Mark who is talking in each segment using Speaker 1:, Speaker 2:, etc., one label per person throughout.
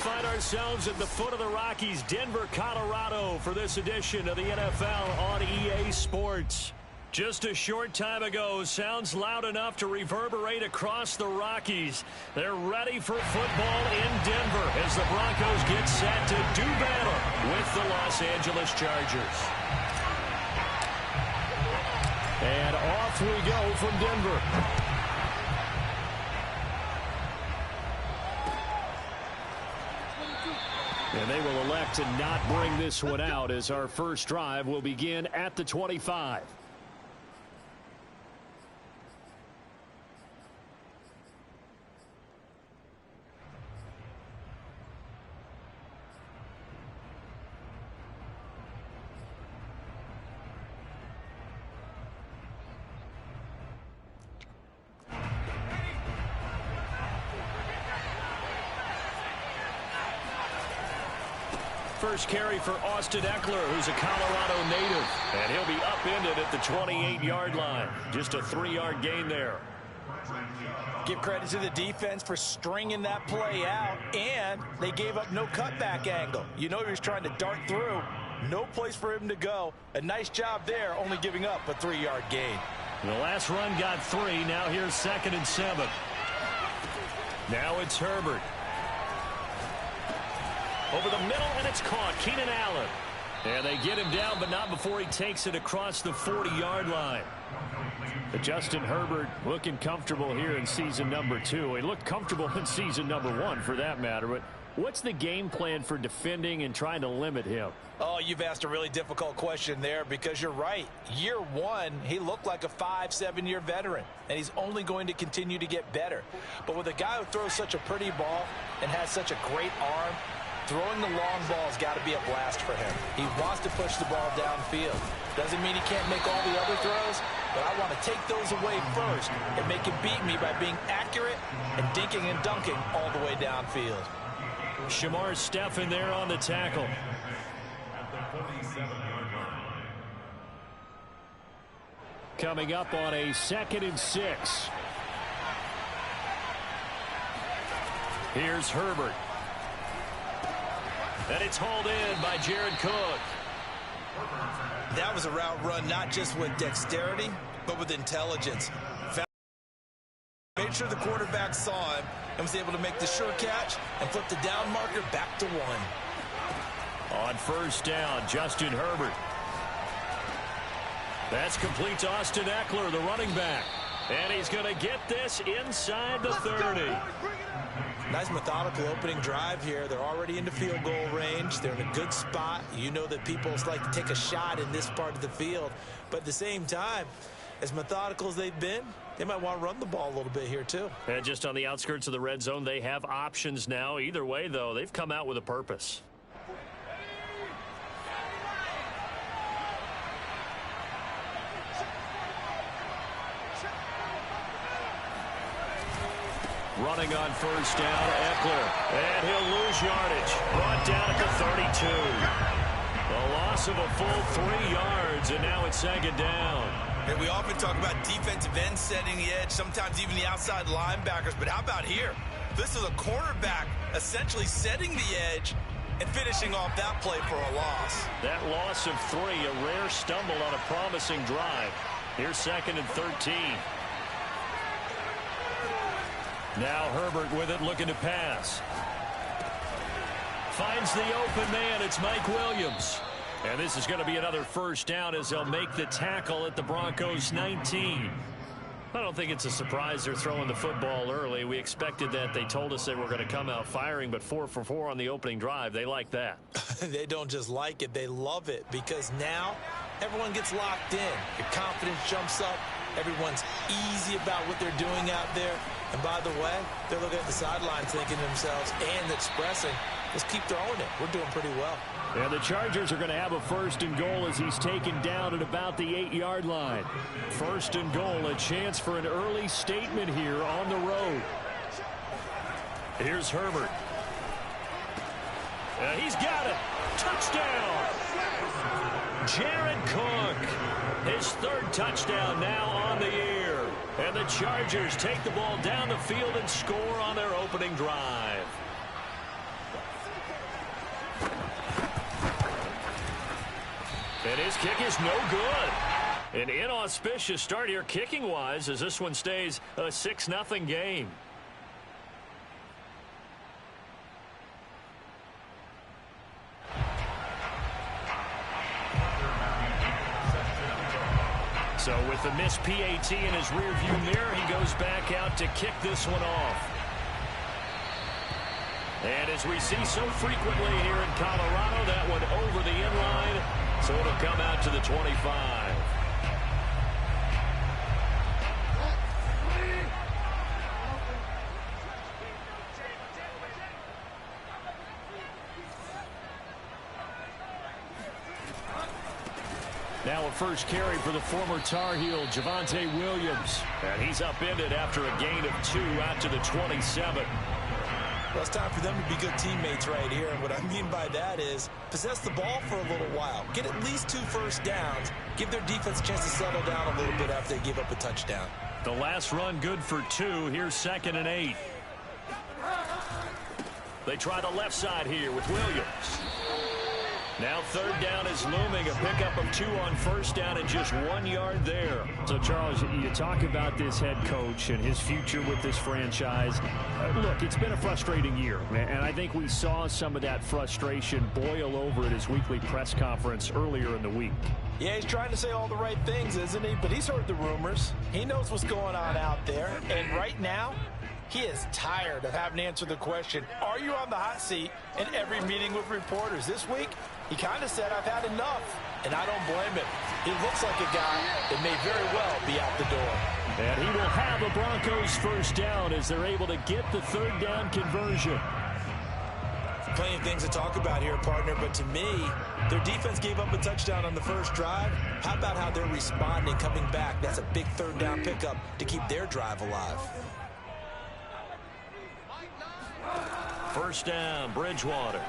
Speaker 1: find ourselves at the foot of the Rockies, Denver, Colorado, for this edition of the NFL on EA Sports. Just a short time ago, sounds loud enough to reverberate across the Rockies. They're ready for football in Denver as the Broncos get set to do battle with the Los Angeles Chargers. And off we go from Denver. And they will elect to not bring this one out as our first drive will begin at the 25. First carry for Austin Ekeler, who's a Colorado native. And he'll be upended at the 28-yard line. Just a 3-yard gain there.
Speaker 2: Give credit to the defense for stringing that play out, and they gave up no cutback angle. You know he was trying to dart through. No place for him to go. A nice job there, only giving up a 3-yard gain.
Speaker 1: The last run got 3. Now here's 2nd and 7. Now it's Herbert. Over the middle, and it's caught. Keenan Allen. And they get him down, but not before he takes it across the 40-yard line. But Justin Herbert looking comfortable here in season number 2. He looked comfortable in season number 1, for that matter. But what's the game plan for defending and trying to limit him?
Speaker 2: Oh, you've asked a really difficult question there because you're right. Year 1, he looked like a 5-7-year veteran, and he's only going to continue to get better. But with a guy who throws such a pretty ball and has such a great arm, throwing the long ball has got to be a blast for him. He wants to push the ball downfield. Doesn't mean he can't make all the other throws, but I want to take those away first and make him beat me by being accurate and dinking and dunking all the way downfield.
Speaker 1: Shamar Stephen there on the tackle. Coming up on a 2nd and 6. Here's Herbert. And it's hauled in by Jared Cook.
Speaker 2: That was a route run not just with dexterity, but with intelligence. Made sure the quarterback saw him and was able to make the sure catch and flip the down marker back to 1.
Speaker 1: On first down, Justin Herbert. That's complete to Austin Ekeler, the running back. And he's going to get this inside the 30.
Speaker 2: Nice methodical opening drive here. They're already into field goal range. They're in a good spot. You know that people like to take a shot in this part of the field. But at the same time, as methodical as they've been, they might want to run the ball a little bit here too.
Speaker 1: And just on the outskirts of the red zone, they have options now. Either way, though, they've come out with a purpose. Running on first down, Ekeler. And he'll lose yardage. Brought down at the 32. A loss of a full 3 yards, and now it's 2nd down.
Speaker 3: And we often talk about defensive ends setting the edge, sometimes even the outside linebackers. But how about here? This is a cornerback essentially setting the edge and finishing off that play for a loss.
Speaker 1: That loss of 3, a rare stumble on a promising drive. Here's 2nd and 13. Now Herbert with it, looking to pass. Finds the open man. It's Mike Williams. And this is going to be another first down as they'll make the tackle at the Broncos 19. I don't think it's a surprise they're throwing the football early. We expected that. They told us they were going to come out firing, but 4 for 4 on the opening drive. They like that.
Speaker 2: They don't just like it. They love it because now everyone gets locked in. Your confidence jumps up. Everyone's easy about what they're doing out there. And by the way, they're looking at the sidelines thinking to themselves and expressing, let's keep throwing it. We're doing pretty well.
Speaker 1: And the Chargers are going to have a 1st and goal as he's taken down at about the 8-yard line. 1st and goal, a chance for an early statement here on the road. Here's Herbert. He's got it. Touchdown. Jared Cook. His 3rd touchdown now on the year. And the Chargers take the ball down the field and score on their opening drive. His kick is no good. An inauspicious start here kicking-wise as this one stays a 6-0 game. So with the missed PAT in his rearview mirror, he goes back out to kick this one off. And as we see so frequently here in Colorado, that one over the inline, so it'll come out to the 25. Now a first carry for the former Tar Heel, Javonte Williams. And he's upended after a gain of 2 out to the 27.
Speaker 2: Well, it's time for them to be good teammates right here. And what I mean by that is possess the ball for a little while. Get at least 2 first downs. Give their defense a chance to settle down a little bit after they give up a touchdown.
Speaker 1: The last run good for 2. Here's 2nd and 8. They try the left side here with Williams. Now 3rd down is looming, a pickup of 2 on 1st down and just 1 yard there.
Speaker 4: So, Charles, you talk about this head coach and his future with this franchise. Look, it's been a frustrating year, and I think we saw some of that frustration boil over at his weekly press conference earlier in the week.
Speaker 2: Yeah, he's trying to say all the right things, isn't he? But he's heard the rumors. He knows what's going on out there. And right now, he is tired of having to answer the question, are you on the hot seat, in every meeting with reporters. This week, he kind of said, I've had enough, and I don't blame him. He looks like a guy that may very well be out the door.
Speaker 1: And he will have a Broncos first down as they're able to get the 3rd down conversion.
Speaker 2: Plenty of things to talk about here, partner, but to me, their defense gave up a touchdown on the first drive. How about how they're responding, coming back? That's a big 3rd down pickup to keep their drive alive.
Speaker 1: First down, Bridgewater.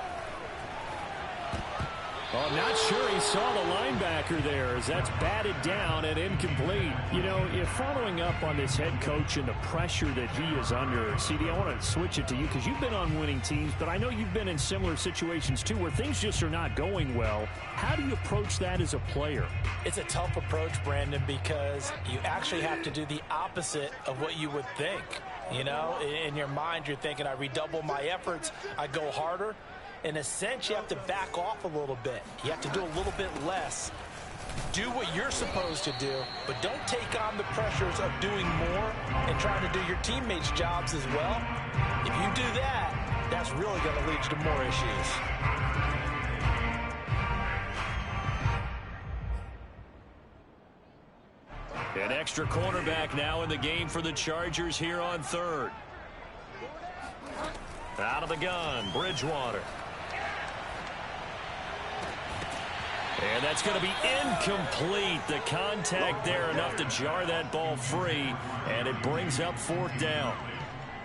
Speaker 4: Well, I'm not sure he saw the linebacker there as that's batted down and incomplete. You know, if following up on this head coach and the pressure that he is under, CD, I want to switch it to you because you've been on winning teams, but I know you've been in similar situations too where things just are not going well. How do you approach that as a player?
Speaker 2: It's a tough approach, Brandon, because you actually have to do the opposite of what you would think. You know, in your mind, you're thinking, I redouble my efforts, I go harder. In a sense, you have to back off a little bit. You have to do a little bit less. Do what you're supposed to do, but don't take on the pressures of doing more and trying to do your teammates' jobs as well. If you do that, that's really going to lead you to more issues.
Speaker 1: An extra cornerback now in the game for the Chargers here on 3rd. Out of the gun, Bridgewater. And that's going to be incomplete. The contact there enough to jar that ball free, and it brings up 4th down.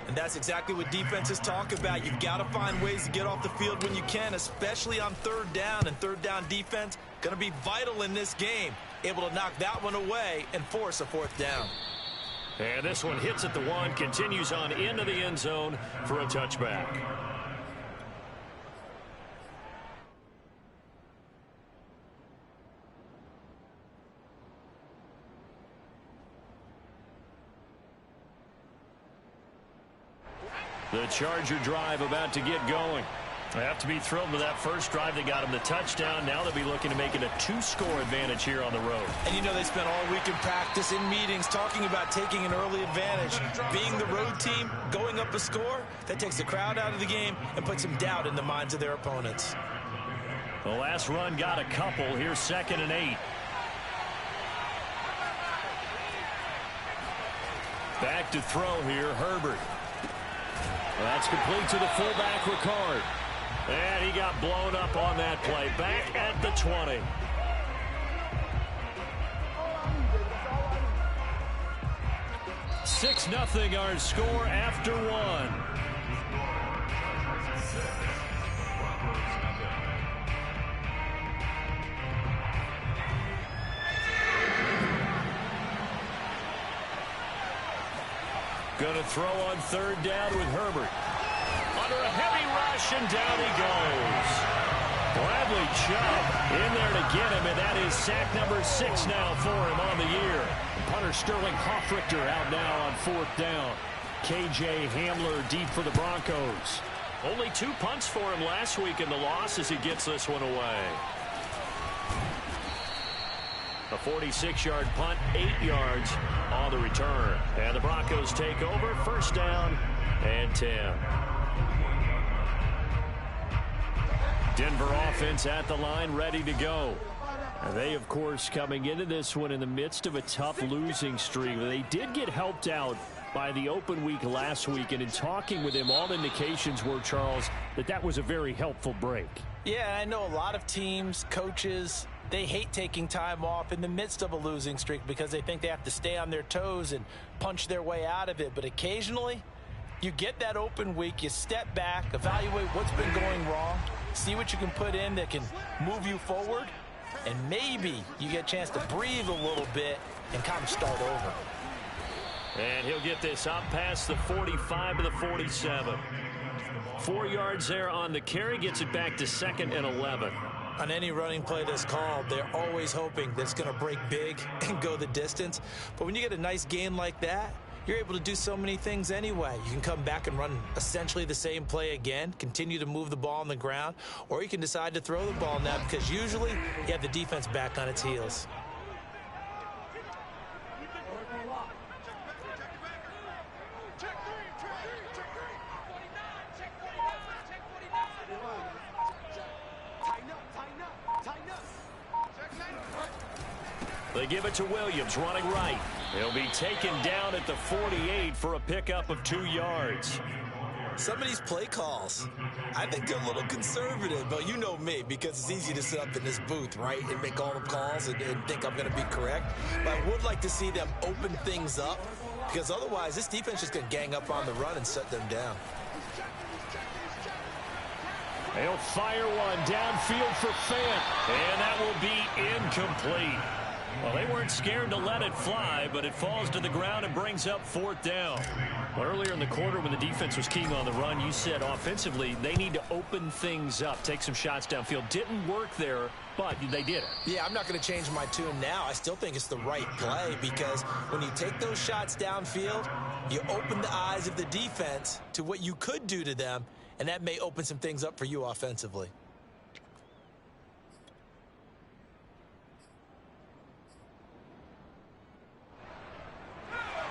Speaker 3: And that's exactly what defenses talk about. You've got to find ways to get off the field when you can, especially on 3rd down. And 3rd down defense going to be vital in this game. Able to knock that one away and force a 4th down.
Speaker 1: And this one hits at the 1, continues on into the end zone for a touchback. The Charger drive about to get going. They have to be thrilled with that first drive. They got them the touchdown. Now they'll be looking to make it a 2-score advantage here on the road.
Speaker 3: And you know they spent all week in practice, in meetings, talking about taking an early advantage. Being the road team, going up a score, that takes the crowd out of the game and puts some doubt in the minds of their opponents.
Speaker 1: The last run got a couple. Here's 2nd and 8. Back to throw here, Herbert. That's complete to the fullback, Ricard. And he got blown up on that play. Back at the 20. Six 0 our score after 1. Going to throw on 3rd down with Herbert. Under a heavy rush, and down he goes. Bradley Chubb in there to get him, and that is sack number 6 now for him on the year. Punter Sterling Hoffrichter out now on 4th down. KJ Hamler deep for the Broncos. Only 2 punts for him last week in the loss as he gets this one away. A 46-yard punt, 8 yards on the return. And the Broncos take over, 1st down and 10. Denver offense at the line, ready to go. And they, of course, coming into this one in the midst of a tough losing streak. They did get helped out by the open week last week, and in talking with him, all indications were, Charles, that was a very helpful break.
Speaker 2: Yeah, I know a lot of teams, coaches, they hate taking time off in the midst of a losing streak because they think they have to stay on their toes and punch their way out of it. But occasionally, you get that open week, you step back, evaluate what's been going wrong, see what you can put in that can move you forward, and maybe you get a chance to breathe a little bit and kind of start over.
Speaker 1: And he'll get this up past the 45 to the 47. 4 yards there on the carry, gets it back to 2nd and 11.
Speaker 2: On any running play that's called, they're always hoping that it's going to break big and go the distance. But when you get a nice gain like that, you're able to do so many things anyway. You can come back and run essentially the same play again, continue to move the ball on the ground, or you can decide to throw the ball now because usually you have the defense back on its heels.
Speaker 1: They give it to Williams, running right. He'll be taken down at the 48 for a pickup of 2 yards.
Speaker 3: Some of these play calls, I think they're a little conservative, but you know me, because it's easy to sit up in this booth, right, and make all the calls and think I'm going to be correct. But I would like to see them open things up, because otherwise this defense is going to gang up on the run and shut them down.
Speaker 1: They'll fire one downfield for Fant, and that will be incomplete. Well, they weren't scared to let it fly, but it falls to the ground and brings up 4th down. Well, earlier in the quarter when the defense was keying on the run, you said offensively they need to open things up, take some shots downfield. Didn't work there, but they did it.
Speaker 2: Yeah, I'm not going to change my tune now. I still think it's the right play because when you take those shots downfield, you open the eyes of the defense to what you could do to them, and that may open some things up for you offensively.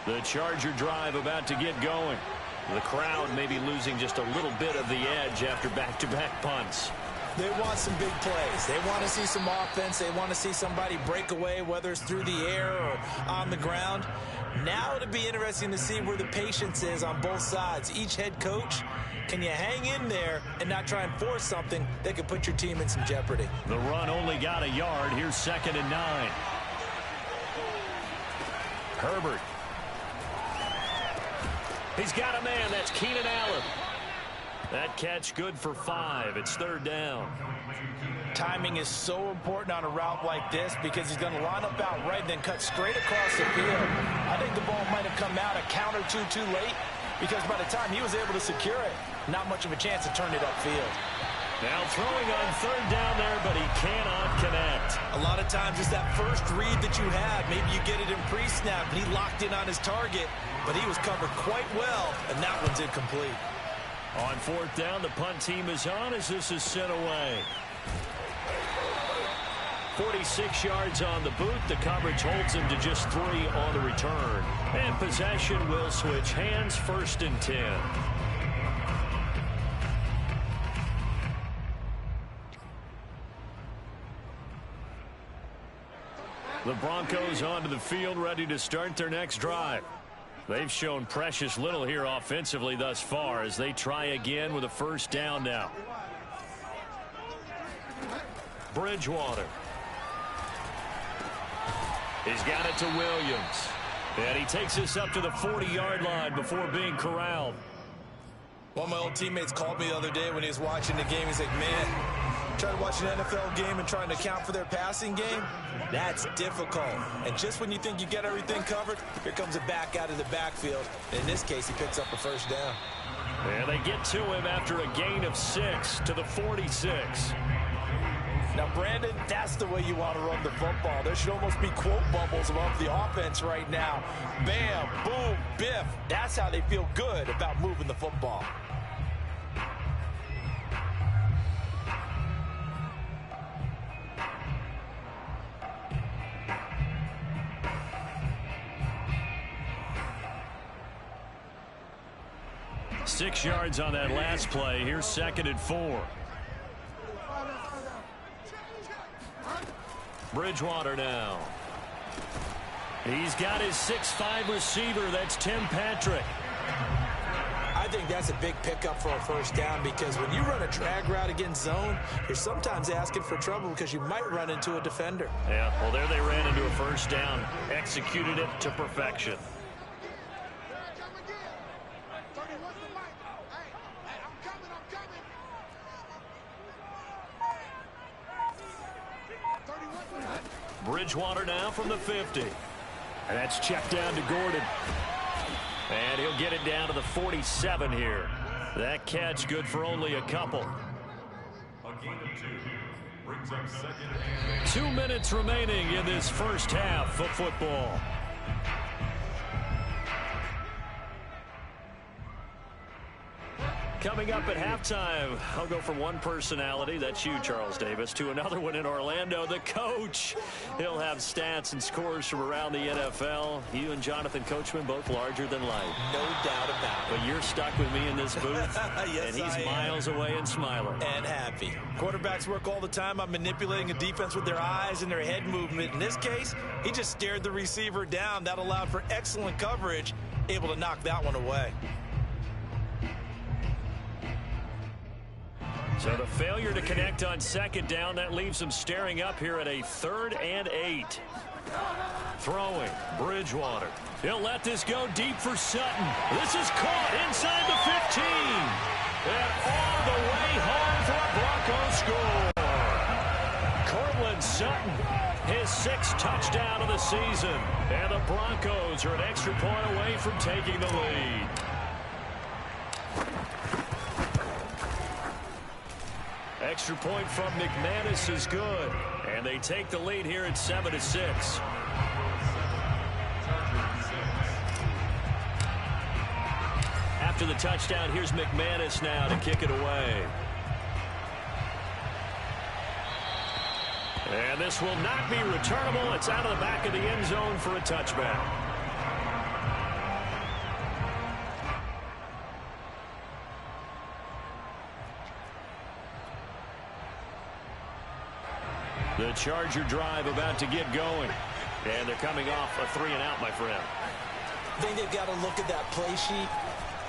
Speaker 1: The Charger drive about to get going. The crowd may be losing just a little bit of the edge after back-to-back punts.
Speaker 2: They want some big plays. They want to see some offense. They want to see somebody break away, whether it's through the air or on the ground. Now it'll be interesting to see where the patience is on both sides. Each head coach, can you hang in there and not try and force something that could put your team in some jeopardy?
Speaker 1: The run only got a yard. Here's 2nd and 9. Herbert. He's got a man. That's Keenan Allen. That catch good for 5. It's 3rd down.
Speaker 2: Timing is so important on a route like this because he's going to line up out right and then cut straight across the field. I think the ball might have come out a count or two too late because by the time he was able to secure it, not much of a chance to turn it upfield.
Speaker 1: Now throwing on 3rd down there, but he cannot connect.
Speaker 3: A lot of times it's that first read that you have. Maybe you get it in pre-snap, and he locked in on his target, but he was covered quite well, and that one's incomplete.
Speaker 1: On 4th down, the punt team is on as this is sent away. 46 yards on the boot. The coverage holds him to just 3 on the return. And possession will switch hands, 1st and 10. The Broncos onto the field, ready to start their next drive. They've shown precious little here offensively thus far as they try again with a 1st down now. Bridgewater. He's got it to Williams. And he takes this up to the 40-yard line before being corralled.
Speaker 3: One of my old teammates called me the other day when he was watching the game. He's like, man, trying to watch an NFL game and trying to account for their passing game, that's difficult. And just when you think you get everything covered, here comes a back out of the backfield. And in this case, he picks up a 1st down.
Speaker 1: And they get to him after a gain of 6 to the 46.
Speaker 2: Now, Brandon, that's the way you want to run the football. There should almost be quote bubbles above the offense right now. Bam, boom, biff. That's how they feel good about moving the football.
Speaker 1: Six yards on that last play. Here's 2nd and 4. Bridgewater now. He's got his 6'5" receiver. That's Tim Patrick.
Speaker 2: I think that's a big pickup for a first down because when you run a drag route against zone, you're sometimes asking for trouble because you might run into a defender.
Speaker 1: Yeah, well, there they ran into a first down. Executed it to perfection. Bridgewater now from the 50. And that's checked down to Gordon. And he'll get it down to the 47 here. That catch good for only a couple. A gain of 2 brings up 2nd. 2 minutes remaining in this first half of football. Coming up at halftime, I'll go from one personality, that's you, Charles Davis, to another one in Orlando, the coach. He'll have stats and scores from around the NFL. You and Jonathan Coachman, both larger than life.
Speaker 2: No doubt about it.
Speaker 1: But you're stuck with me in this booth,
Speaker 3: Yes,
Speaker 1: and he's
Speaker 3: I am.
Speaker 1: miles away and smiling.
Speaker 2: And happy.
Speaker 3: Quarterbacks work all the time on manipulating a defense with their eyes and their head movement. In this case, he just stared the receiver down. That allowed for excellent coverage, able to knock that one away.
Speaker 1: So the failure to connect on 2nd down, that leaves them staring up here at a 3rd and 8. Throwing, Bridgewater. He'll let this go deep for Sutton. This is caught inside the 15. And all the way home for a Broncos score. Courtland Sutton, his 6th touchdown of the season. And the Broncos are an extra point away from taking the lead. Extra point from McManus is good. And they take the lead here at 7-6. After the touchdown, here's McManus now to kick it away. And this will not be returnable. It's out of the back of the end zone for a touchback. The Charger drive about to get going. And they're coming off a 3-and-out, my friend.
Speaker 2: I think they've got to look at that play sheet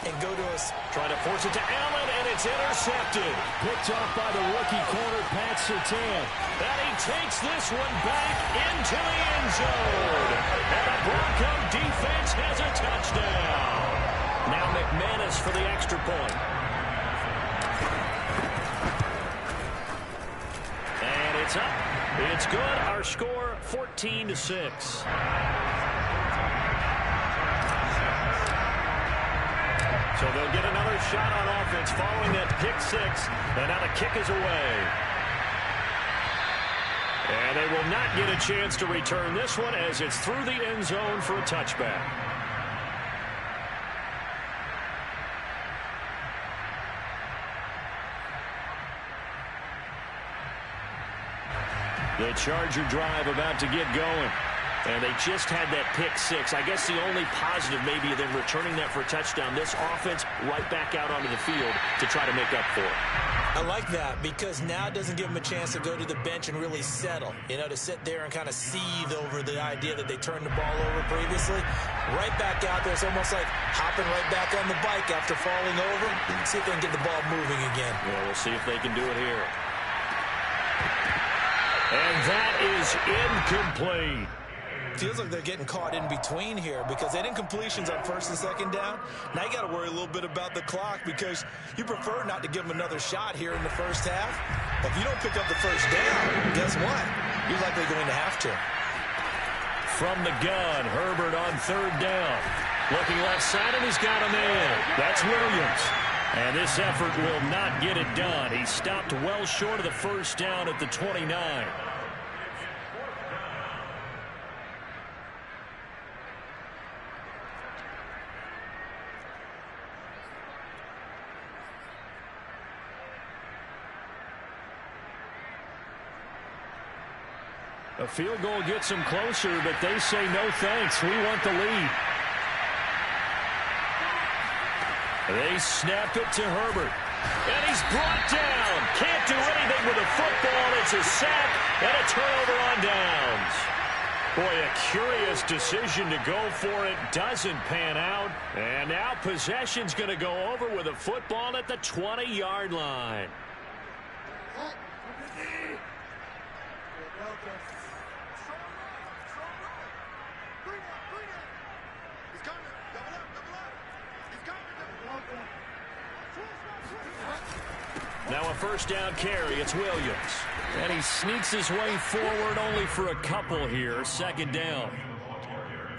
Speaker 2: and go to us.
Speaker 1: Trying to force it to Allen, and it's intercepted. Picked off by the rookie corner, Pat Surtain. And he takes this one back into the end zone. And the Bronco defense has a touchdown. Now McManus for the extra point. And it's up. It's good. Our score, 14-6. So they'll get another shot on offense following that pick 6. And now the kick is away. And they will not get a chance to return this one as it's through the end zone for a touchback. The Charger drive about to get going. And they just had that pick 6. I guess the only positive maybe of them returning that for a touchdown. This offense right back out onto the field to try to make up for it.
Speaker 2: I like that because now it doesn't give them a chance to go to the bench and really settle. You know, to sit there and kind of seethe over the idea that they turned the ball over previously. Right back out there. It's almost like hopping right back on the bike after falling over. See if they can get the ball moving again.
Speaker 1: Yeah, we'll see if they can do it here. And that is incomplete.
Speaker 3: Feels like they're getting caught in between here because they didn't completions on 1st and 2nd down. Now you got to worry a little bit about the clock because you prefer not to give them another shot here in the first half. But if you don't pick up the first down, guess what? You're likely going to have to.
Speaker 1: From the gun, Herbert on 3rd down. Looking left side, and he's got a man. That's Williams. And this effort will not get it done. He stopped well short of the first down at the 29. A field goal gets them closer, but they say no thanks. We want the lead. They snap it to Herbert. And he's brought down. Can't do anything with the football. It's a sack and a turnover on downs. Boy, a curious decision to go for it. Doesn't pan out. And now possession's going to go over with a football at the 20-yard line. Now a first down carry. It's Williams. And he sneaks his way forward only for a couple here. Second down.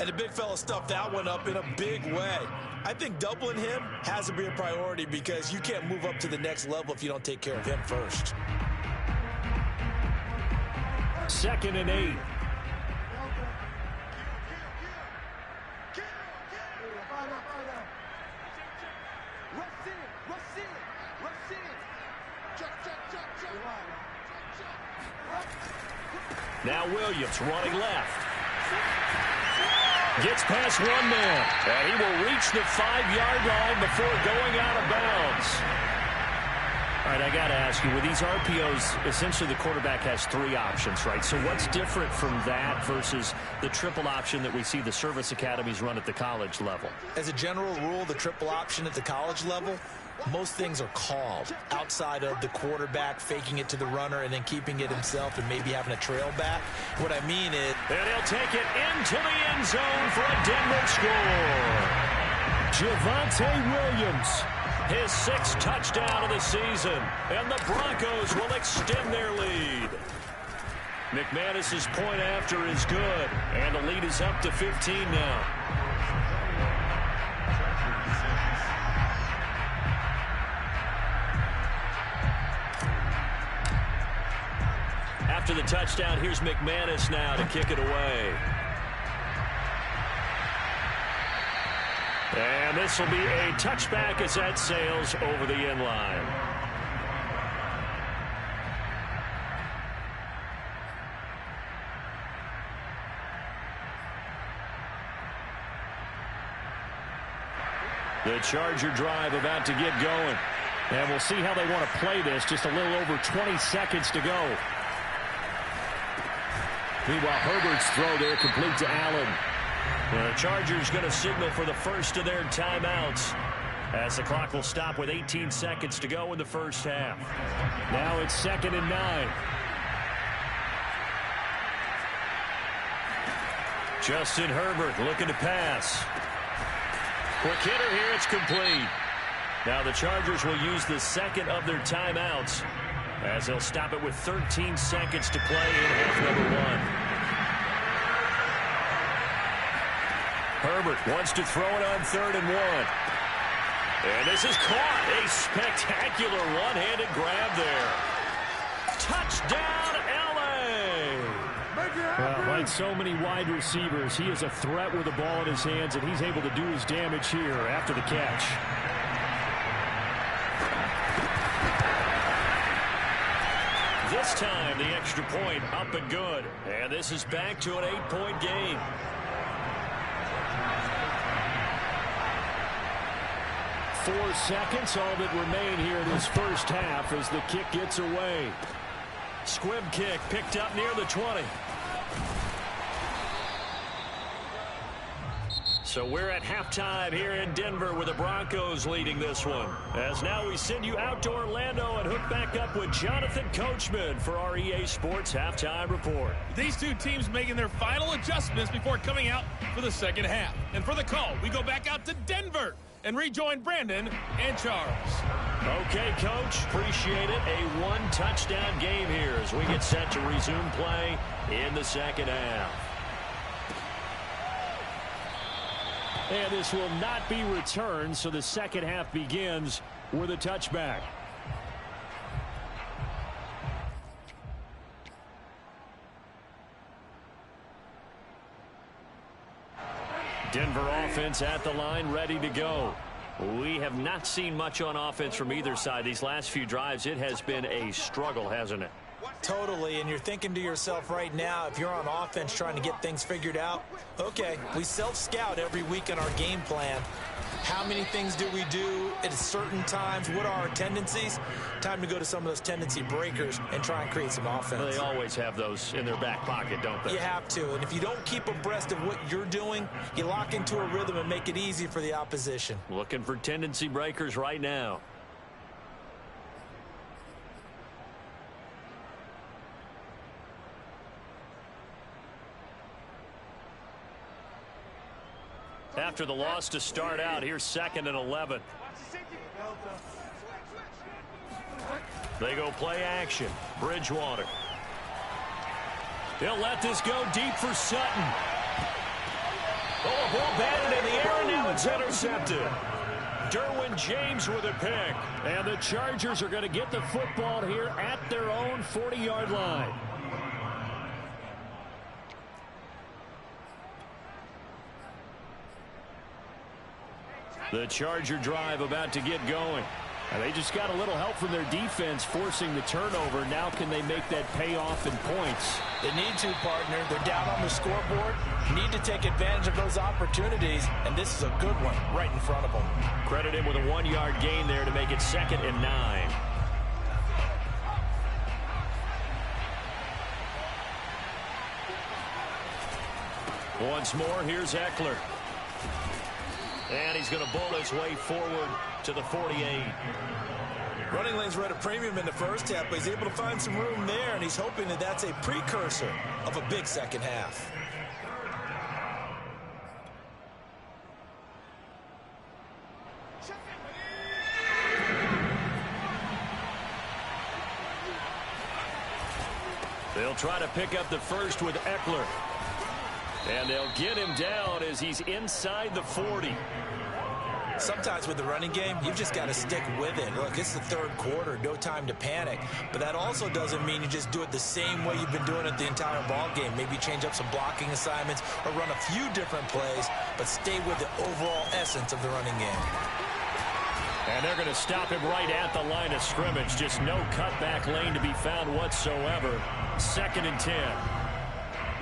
Speaker 2: And the big fella stuffed that one up in a big way. I think doubling him has to be a priority because you can't move up to the next level if you don't take care of him first.
Speaker 1: 2nd and 8. Now Williams running left. Gets past one man. And he will reach the 5-yard line before going out of bounds. All right, I got to ask you, with these RPOs, essentially the quarterback has 3 options, right? So what's different from that versus the triple option that we see the service academies run at the college level?
Speaker 2: As a general rule, the triple option at the college level, most things are called outside of the quarterback faking it to the runner and then keeping it himself and maybe having a trail back. What I mean is...
Speaker 1: And he'll take it into the end zone for a Denver score. Javonte Williams, his 6th touchdown of the season. And the Broncos will extend their lead. McManus's point after is good. And the lead is up to 15 now. After the touchdown, here's McManus now to kick it away. And this will be a touchback as that sails over the end line. The Charger drive about to get going. And we'll see how they want to play this. Just a little over 20 seconds to go. Meanwhile, Herbert's throw there complete to Allen. The Chargers going to signal for the first of their timeouts as the clock will stop with 18 seconds to go in the first half. Now it's 2nd and 9. Justin Herbert looking to pass. Quick hitter here, it's complete. Now the Chargers will use the 2nd of their timeouts as they'll stop it with 13 seconds to play in half number 1. Herbert wants to throw it on 3rd and 1. And this is caught. A spectacular one-handed grab there. Touchdown, L.A. Well, like so many wide receivers, he is a threat with the ball in his hands, and he's able to do his damage here after the catch. This time, the extra point up and good. And this is back to an 8-point game. Four seconds, all that remain here in this first half as the kick gets away. Squib kick picked up near the 20. So we're at halftime here in Denver with the Broncos leading this one. As now we send you out to Orlando and hook back up with Jonathan Coachman for our EA Sports Halftime Report.
Speaker 5: These two teams making their final adjustments before coming out for the second half. And for the call, we go back out to Denver and rejoin Brandon and Charles.
Speaker 1: Okay, Coach. Appreciate it. A one-touchdown game here as we get set to resume play in the second half. And this will not be returned, so the second half begins
Speaker 4: with a touchback. Denver offense at the line, ready to go. We have not seen much on offense from either side. These last few drives, it has been a struggle, hasn't it?
Speaker 2: Totally, and you're thinking to yourself right now, if you're on offense trying to get things figured out, okay, we self-scout every week in our game plan. How many things do we do at certain times? What are our tendencies? Time to go to some of those tendency breakers and try and create some offense.
Speaker 4: Well, they always have those in their back pocket, don't they?
Speaker 2: You have to, and if you don't keep abreast of what you're doing, you lock into a rhythm and make it easy for the opposition.
Speaker 4: Looking for tendency breakers right now. After the loss to start out, here's 2nd and 11. They go play action. Bridgewater. They'll let this go deep for Sutton. Oh, ball batted in the air, and now it's intercepted. Derwin James with a pick. And the Chargers are going to get the football here at their own 40-yard line. The Charger drive about to get going. And they just got a little help from their defense forcing the turnover. Now can they make that pay off in points?
Speaker 2: They need to, partner. They're down on the scoreboard. Need to take advantage of those opportunities, and this is a good one right in front of them.
Speaker 4: Credit him with a 1-yard gain there to make it 2nd and 9. Once more, here's Eckler. And he's going to bowl his way forward to the 48.
Speaker 2: Running lanes were at a premium in the first half, but he's able to find some room there, and he's hoping that that's a precursor of a big second half.
Speaker 4: They'll try to pick up the first with Eckler. And they'll get him down as he's inside the 40.
Speaker 2: Sometimes with the running game, you've just got to stick with it. Look, it's the third quarter, no time to panic. But that also doesn't mean you just do it the same way you've been doing it the entire ball game. Maybe change up some blocking assignments or run a few different plays, but stay with the overall essence of the running game.
Speaker 4: And they're going to stop him right at the line of scrimmage. Just no cutback lane to be found whatsoever. 2nd and 10.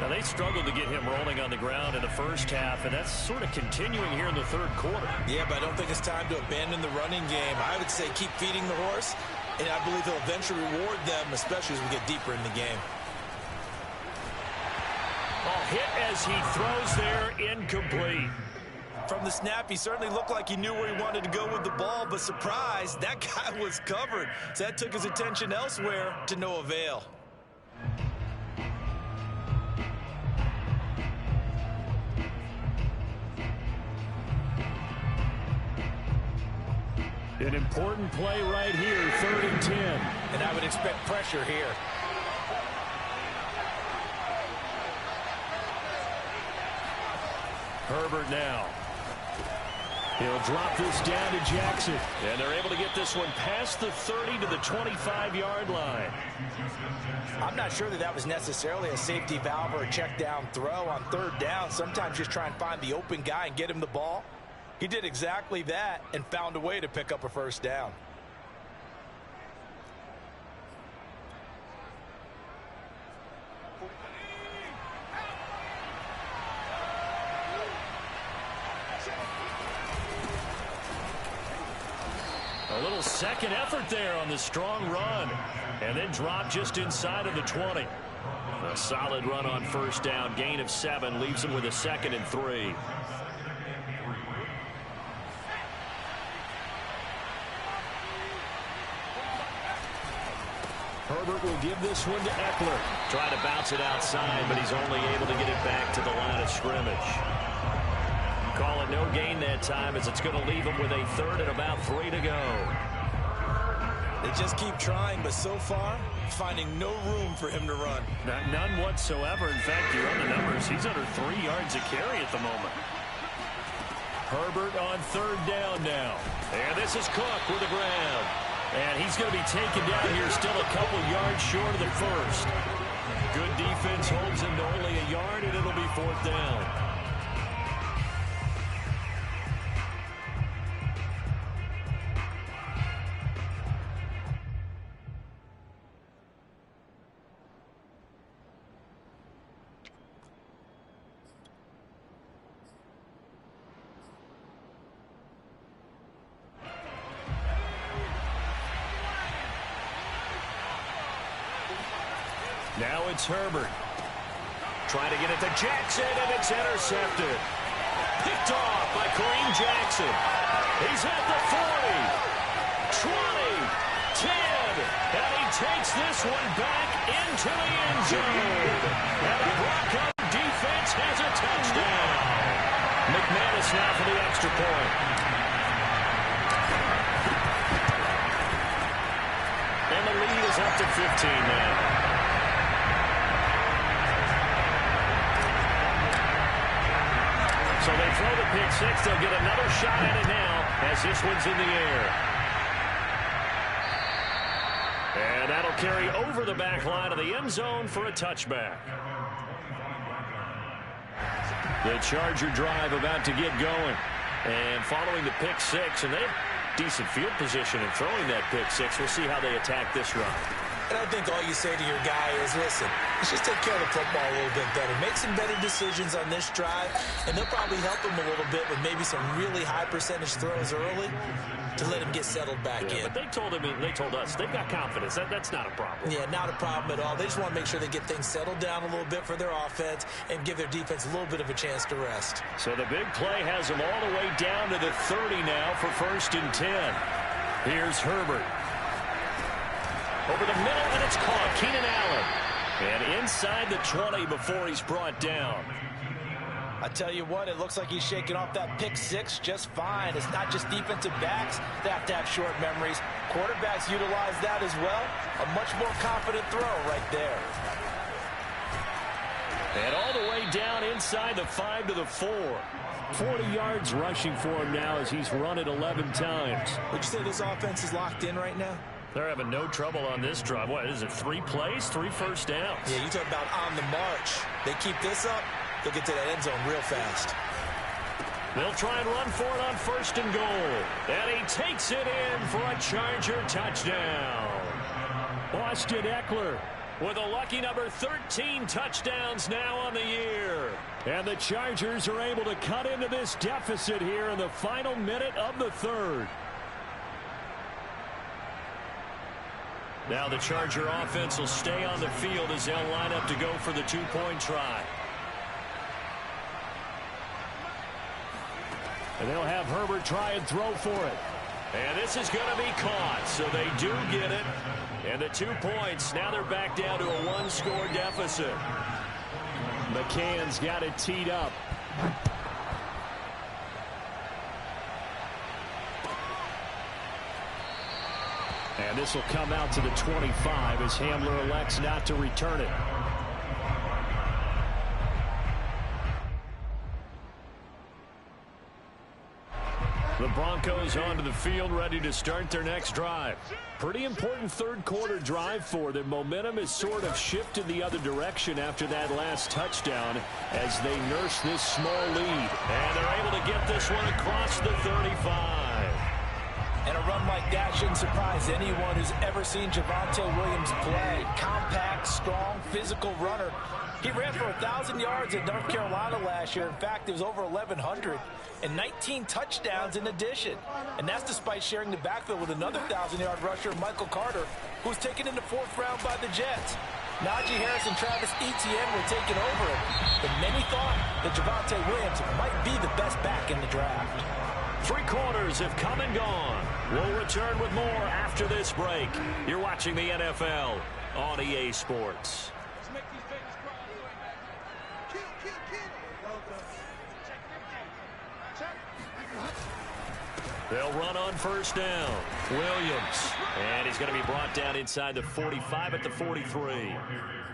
Speaker 4: Now, they struggled to get him rolling on the ground in the first half, and that's sort of continuing here in the third quarter.
Speaker 2: Yeah, but I don't think it's time to abandon the running game. I would say keep feeding the horse, and I believe he'll eventually reward them, especially as we get deeper in the game.
Speaker 4: Ball hit as he throws there, incomplete.
Speaker 2: From the snap, he certainly looked like he knew where he wanted to go with the ball, but surprise, that guy was covered. So that took his attention elsewhere to no avail.
Speaker 4: An important play right here, 3rd and 10.
Speaker 2: And I would expect pressure here.
Speaker 4: Herbert now. He'll drop this down to Jackson. And they're able to get this one past the 30 to the 25-yard line.
Speaker 2: I'm not sure that was necessarily a safety valve or a check down throw on 3rd down. Sometimes just try and find the open guy and get him the ball. He did exactly that and found a way to pick up a 1st down.
Speaker 4: A little second effort there on the strong run. And then drop just inside of the 20. A solid run on 1st down. Gain of 7 leaves him with a 2nd and 3. Herbert will give this one to Eckler. Try to bounce it outside, but he's only able to get it back to the line of scrimmage. Call it no gain that time as it's going to leave him with a 3rd and about 3 to go.
Speaker 2: They just keep trying, but so far, finding no room for him to run.
Speaker 4: None whatsoever. In fact, you run the numbers. He's under 3 yards a carry at the moment.
Speaker 1: Herbert on third down now. And this is Cook with the grab. And he's going to be taken down here, still a couple yards short of the first. Good defense holds him to only a yard, and it'll be fourth down. Now it's Herbert. Trying to get it to Jackson, and it's intercepted. Picked off by Kareem Jackson. He's at the 40, 20, 10, and he takes this one back into the end zone. And the Bronco defense has a touchdown. McManus now for the extra point. And the lead is up to 15 now. So they throw the pick six. They'll get another shot at it now as this one's in the air. And that'll carry over the back line of the end zone for a touchback. The Charger drive about to get going. And following the pick six, and they have decent field position in throwing that pick six. We'll see how they attack this run.
Speaker 2: And I think all you say to your guy is, listen, let's just take care of the football a little bit better. Make some better decisions on this drive, and they'll probably help him a little bit with maybe some really high percentage throws early to let him get settled back in.
Speaker 1: But they told us they've got confidence. That's not a problem.
Speaker 2: Yeah, not a problem at all. They just want to make sure they get things settled down a little bit for their offense and give their defense a little bit of a chance to rest.
Speaker 1: So the big play has them all the way down to the 30 now for 1st and 10. Here's Herbert. Over the middle, and it's caught. Keenan Allen. And inside the 20 before he's brought down.
Speaker 2: I tell you what, it looks like he's shaking off that pick six just fine. It's not just defensive backs that have to have short memories. Quarterbacks utilize that as well. A much more confident throw right there.
Speaker 1: And all the way down inside the 5 to the 4.
Speaker 4: 40 yards rushing for him now as he's run it 11 times.
Speaker 2: Would you say this offense is locked in right now?
Speaker 1: They're having no trouble on this drive. What is it, 3 plays, 3 first downs?
Speaker 2: Yeah, you talk about on the march. They keep this up, they'll get to that end zone real fast.
Speaker 1: They'll try and run for it on 1st and goal. And he takes it in for a Charger touchdown.
Speaker 4: Austin Eckler
Speaker 1: with a lucky number 13 touchdowns now on the year.
Speaker 4: And the Chargers are able to cut into this deficit here in the final minute of the 3rd.
Speaker 1: Now the Charger offense will stay on the field as they'll line up to go for the 2-point try.
Speaker 4: And they'll have Herbert try and throw for it.
Speaker 1: And this is going to be caught, so they do get it. And the 2 points, now they're back down to a 1-score deficit.
Speaker 4: McCann's got it teed up. And this will come out to the 25 as Hamler elects not to return it.
Speaker 1: The Broncos onto the field, ready to start their next drive.
Speaker 4: Pretty important 3rd quarter drive for them. Momentum has sort of shifted the other direction after that last touchdown as they nurse this small lead.
Speaker 1: And they're able to get this one across the 35.
Speaker 2: And a run like that shouldn't surprise anyone who's ever seen Javonte Williams play. Compact, strong, physical runner. He ran for 1,000 yards at North Carolina last year. In fact, it was over 1,100 and 19 touchdowns in addition. And that's despite sharing the backfield with another 1,000-yard rusher, Michael Carter, who was taken in the 4th round by the Jets. Najee Harris and Travis Etienne were taking over him. But many thought that Javonte Williams might be the best back in the draft.
Speaker 1: 3 quarters have come and gone. We'll return with more after this break. You're watching the NFL on EA Sports. They'll run on 1st down. Williams And he's going to be brought down inside the 45 at the 43.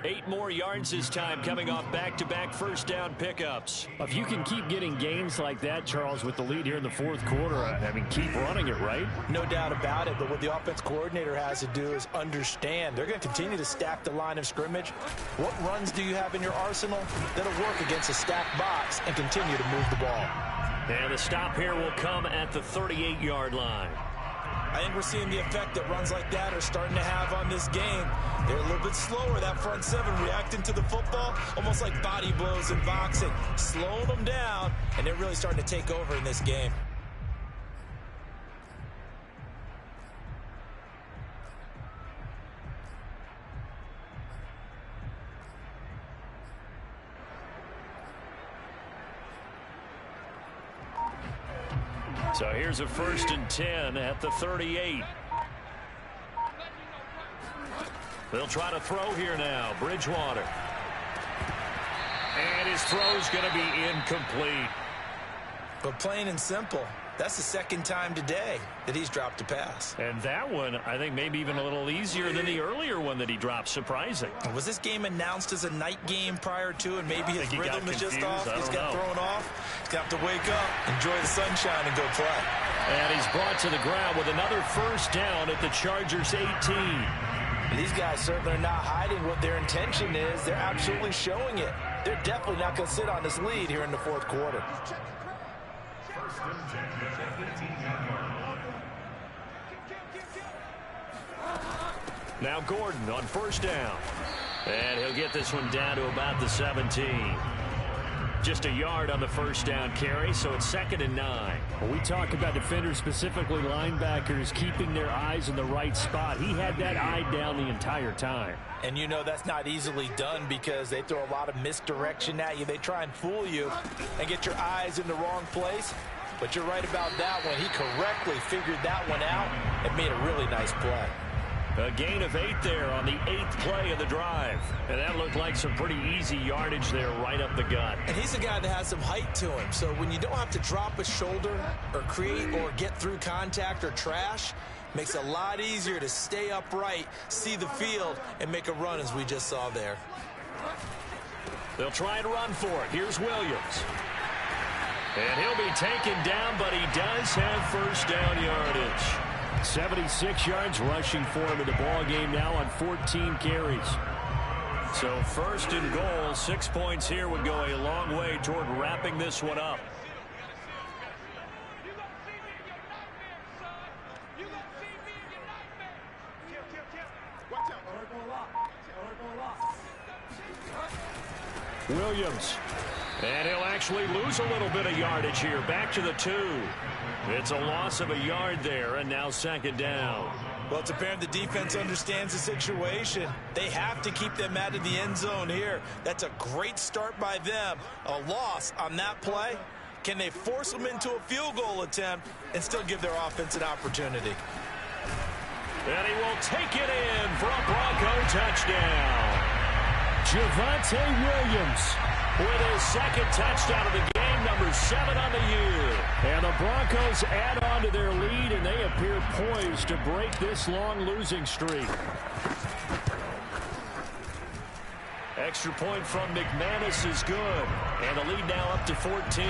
Speaker 1: 8 more yards this time, coming off back-to-back first down pickups.
Speaker 4: If you can keep getting gains like that, Charles, with the lead here in the fourth quarter, I mean, keep running it, right?
Speaker 2: No doubt about it, but what the offense coordinator has to do is understand they're going to continue to stack the line of scrimmage. What runs do you have in your arsenal that'll work against a stacked box and continue to move the ball?
Speaker 1: And the stop here will come at the 38-yard line.
Speaker 2: I think we're seeing the effect that runs like that are starting to have on this game. They're a little bit slower, that front seven, reacting to the football, almost like body blows in boxing, slowing them down, and they're really starting to take over in this game.
Speaker 1: So here's a 1st and 10 at the 38. They'll try to throw here now. Bridgewater. And his throw's going to be incomplete.
Speaker 2: But plain and simple, that's the second time today that he's dropped a pass.
Speaker 1: And that one, I think, maybe even a little easier than the earlier one that he dropped. Surprising.
Speaker 2: Was this game announced as a night game prior to, and maybe his rhythm is just off? He's got thrown off. He's got to wake up, enjoy the sunshine, and go play.
Speaker 1: And he's brought to the ground with another first down at the Chargers 18.
Speaker 2: These guys certainly are not hiding what their intention is. They're absolutely showing it. They're definitely not going to sit on this lead here in the fourth quarter.
Speaker 1: Now Gordon on first down. And he'll get this one down to about the 17. Just a yard on the first down carry, so it's 2nd and 9.
Speaker 4: When we talk about defenders, specifically linebackers, keeping their eyes in the right spot, he had that eye down the entire time.
Speaker 2: And you know that's not easily done because they throw a lot of misdirection at you. They try and fool you and get your eyes in the wrong place. But you're right about that one. He correctly figured that one out and made a really nice play.
Speaker 1: A gain of 8 there on the 8th play of the drive. And that looked like some pretty easy yardage there right up the gut.
Speaker 2: And he's a guy that has some height to him. So when you don't have to drop a shoulder or create or get through contact or trash, makes it a lot easier to stay upright, see the field, and make a run as we just saw there.
Speaker 1: They'll try and run for it. Here's Williams. And he'll be taken down, but he does have first down yardage.
Speaker 4: 76 yards rushing for him in the ball game now on 14 carries.
Speaker 1: So 1st and goal, 6 points here would go a long way toward wrapping this one up. Williams. And he'll actually lose a little bit of yardage here. Back to the 2. It's a loss of a yard there, and now 2nd down.
Speaker 2: Well, it's apparent the defense understands the situation. They have to keep them out of the end zone here. That's a great start by them. A loss on that play. Can they force them into a field goal attempt and still give their offense an opportunity?
Speaker 1: And he will take it in for a Bronco touchdown.
Speaker 4: Javonte Williams
Speaker 1: with his 2nd touchdown of the game, number 7 on the year.
Speaker 4: And the Broncos add on to their lead, and they appear poised to break this long losing streak.
Speaker 1: Extra point from McManus is good. And the lead now up to 14.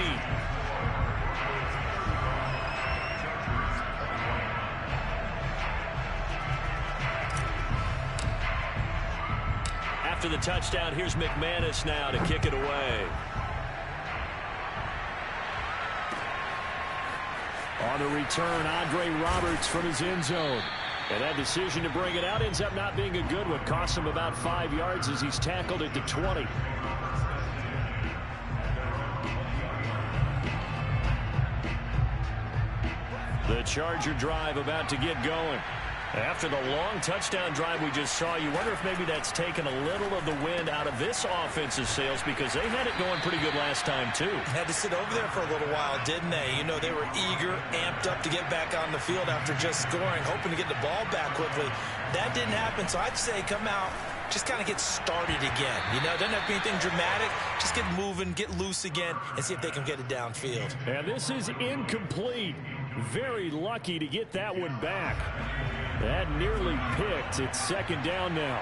Speaker 1: After the touchdown, here's McManus now to kick it away.
Speaker 4: On the return, Andre Roberts from his end zone. And that decision to bring it out ends up not being a good one. Costs him about 5 yards as he's tackled at the 20.
Speaker 1: The Charger drive about to get going. After the long touchdown drive we just saw, you wonder if maybe that's taken a little of the wind out of this offensive sails, because they had it going pretty good last time, too.
Speaker 2: Had to sit over there for a little while, didn't they? You know, they were eager, amped up to get back on the field after just scoring, hoping to get the ball back quickly. That didn't happen, so I'd say come out, just kind of get started again. You know, doesn't have to be anything dramatic. Just get moving, get loose again, and see if they can get it downfield.
Speaker 4: And this is incomplete. Very lucky to get that one back. That nearly picked. It's second down now.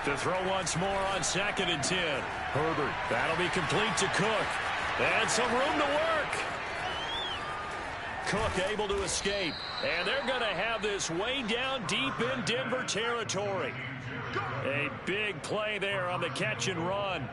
Speaker 1: To throw once more on 2nd and 10. Herbert, that'll be complete to Cook. And some room to work. Cook able to escape. And they're going to have this way down deep in Denver territory. A big play there on the catch and run.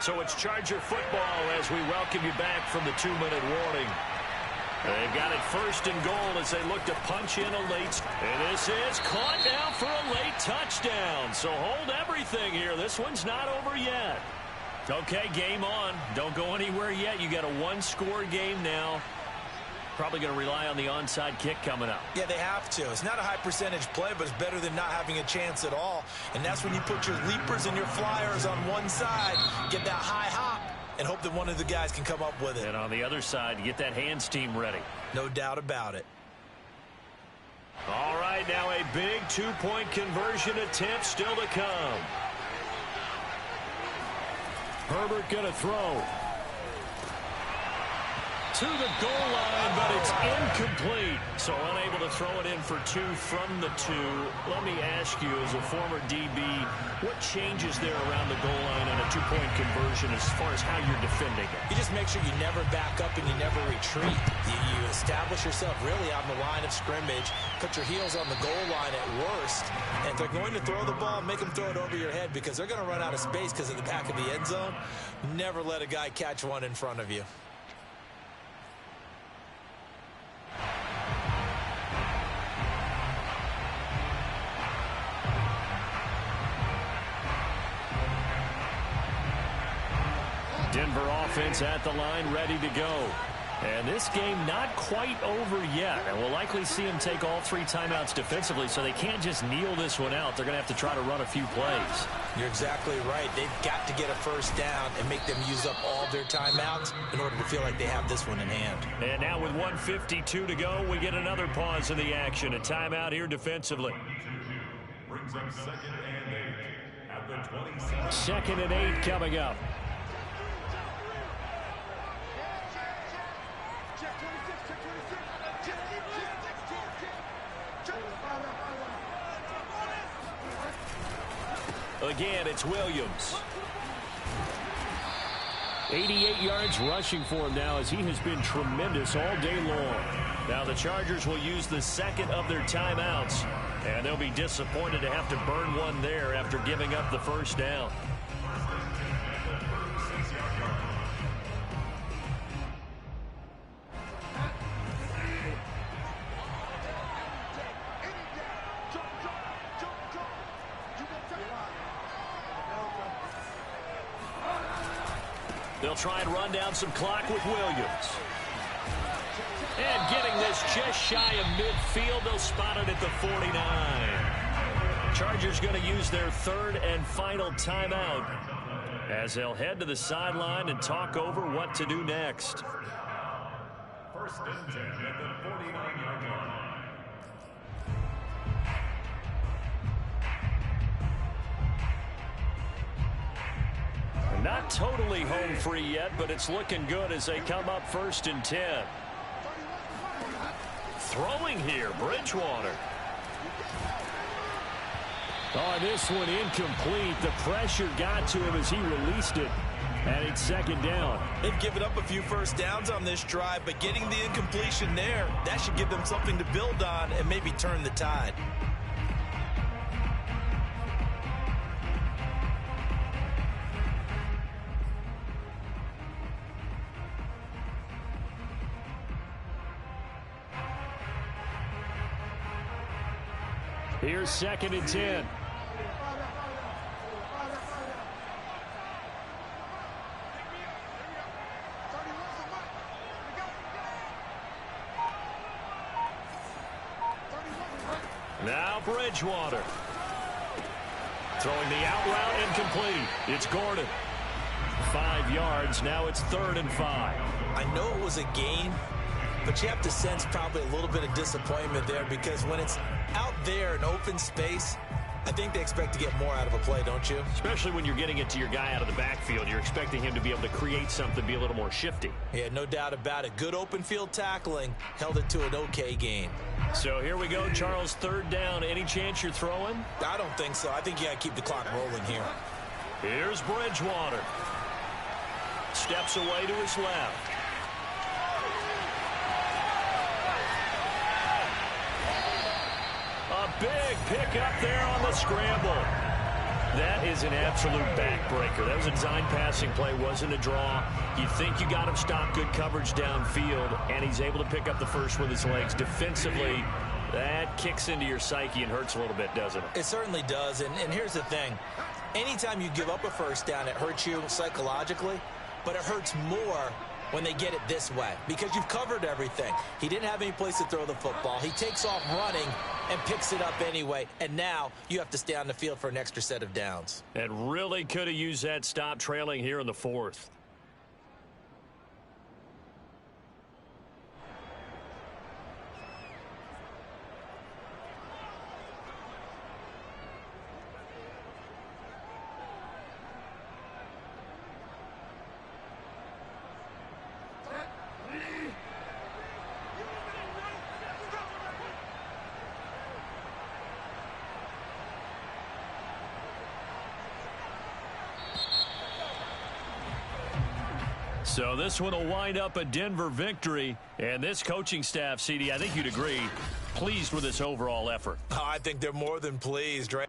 Speaker 1: So it's Charger football as we welcome you back from the 2-minute warning. They've got it 1st and goal as they look to punch in a late. And this is caught now for a late touchdown. So hold everything here. This one's not over yet. Okay, game on. Don't go anywhere yet. You got a 1-score game now. Probably going to rely on the onside kick coming up.
Speaker 2: Yeah, they have to. It's not a high percentage play, but it's better than not having a chance at all. And that's when you put your leapers and your flyers on one side, get that high hop, and hope that one of the guys can come up with it.
Speaker 1: And on the other side, get that hands team ready.
Speaker 2: No doubt about it.
Speaker 1: All right, now a big 2-point conversion attempt still to come. Herbert going to throw. To the goal line, but it's incomplete. So unable to throw it in for 2 from the 2. Let me ask you, as a former DB, what changes there around the goal line on a 2-point conversion as far as how you're defending it?
Speaker 2: You just make sure you never back up and you never retreat. You establish yourself really on the line of scrimmage, put your heels on the goal line at worst, and if they're going to throw the ball, make them throw it over your head because they're going to run out of space because of the back of the end zone. Never let a guy catch one in front of you.
Speaker 1: Denver offense at the line, ready to go. And this game not quite over yet. And we'll likely see them take all 3 timeouts defensively, so they can't just kneel this one out. They're going to have to try to run a few plays.
Speaker 2: You're exactly right. They've got to get a first down and make them use up all their timeouts in order to feel like they have this one in hand.
Speaker 1: And now with 1:52 to go, we get another pause in the action. A timeout here defensively.
Speaker 6: Brings up 2nd and 8 at the 27.
Speaker 1: 2nd and 8 coming up. Again, it's Williams. 88 yards rushing for him now as he has been tremendous all day long. Now the Chargers will use the 2nd of their timeouts, and they'll be disappointed to have to burn one there after giving up the first down. They'll try and run down some clock with Williams. And getting this just shy of midfield, they'll spot it at the 49. Chargers going to use their 3rd and final timeout as they'll head to the sideline and talk over what to do next.
Speaker 6: 1st and 10 at the 49-yard line.
Speaker 1: Not totally home free yet, but it's looking good as they come up 1st and 10. Throwing here, Bridgewater.
Speaker 4: Oh, this one incomplete. The pressure got to him as he released it. And it's 2nd down.
Speaker 2: They've given up a few first downs on this drive, but getting the incompletion there, that should give them something to build on and maybe turn the tide.
Speaker 4: Here's 2nd and 10.
Speaker 1: Now Bridgewater. Throwing the out route incomplete. It's Gordon. 5 yards. Now it's 3rd and 5.
Speaker 2: I know it was a gain, but you have to sense probably a little bit of disappointment there because when it's out there in open space, I think they expect to get more out of a play, don't you?
Speaker 1: Especially when you're getting it to your guy out of the backfield. You're expecting him to be able to create something, be a little more shifty.
Speaker 2: Yeah, no doubt about it. Good open field tackling held it to an okay gain.
Speaker 1: So here we go, Charles, 3rd down. Any chance you're throwing?
Speaker 2: I don't think so. I think you got to keep the clock rolling here.
Speaker 1: Here's Bridgewater. Steps away to his left. A big pick up there on the scramble. That is an absolute backbreaker. That was a design passing play, wasn't a draw. You think you got him stopped, good coverage downfield, and he's able to pick up the first with his legs. Defensively, that kicks into your psyche and hurts a little bit, doesn't it?
Speaker 2: It certainly does, and here's the thing. Anytime you give up a first down, it hurts you psychologically, but it hurts more when they get it this way because you've covered everything. He didn't have any place to throw the football. He takes off running and picks it up anyway, and now you have to stay on the field for an extra set of downs.
Speaker 1: And really could have used that stop trailing here in the 4th. So this one will wind up a Denver victory. And this coaching staff, CD, I think you'd agree, pleased with this overall effort.
Speaker 2: I think they're more than pleased, right?